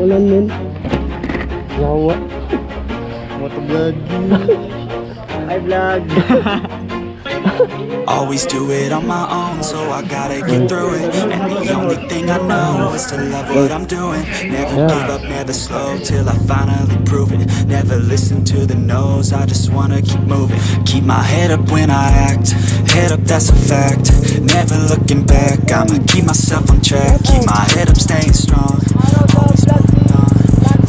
Ulan men. Wawa. Motovlog. Hi vlog. Always do it on my own, so I gotta get through it. And the only thing I know is to love what I'm doing. Never give up, never slow, till I finally prove it. Never listen to the no's, I just wanna keep moving. Keep my head up when I act, head up, that's a fact. Never looking back, I'ma keep myself on track. Keep my head up, staying strong, always moving on.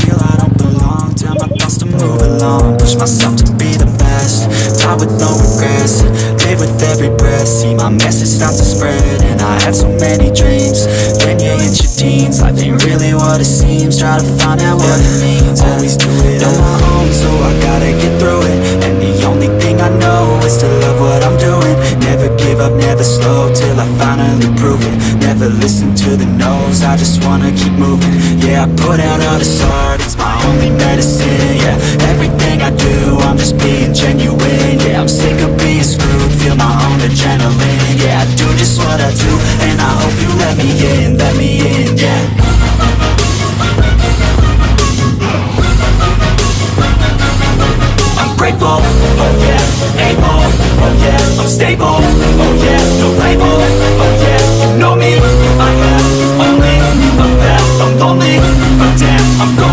Feel I don't belong, tell my thoughts to move along. Push myself to be the best, die with no regrets. Live with every breath, see my message start to spread. And I had so many dreams, then you hit your teens. Life ain't really what it seems, try to find out what it means. Always do it on my own, so I gotta get through it. And the only thing I know is to love what I'm doing. Never give up, never slow, till I finally prove it. Never listen to the no's, I just wanna keep moving. Yeah, I put out all this art, it's my only medicine. Yeah, everything I do, I'm just being genuine. Yeah, I'm sick of being screwed, feel my own adrenaline. Yeah, I do just what I do, and I hope you let me in, yeah. I'm grateful, oh yeah, able, oh yeah, I'm stable, oh yeah, no label, oh yeah, you know me, I have only a path, I'm lonely, but damn, I'm going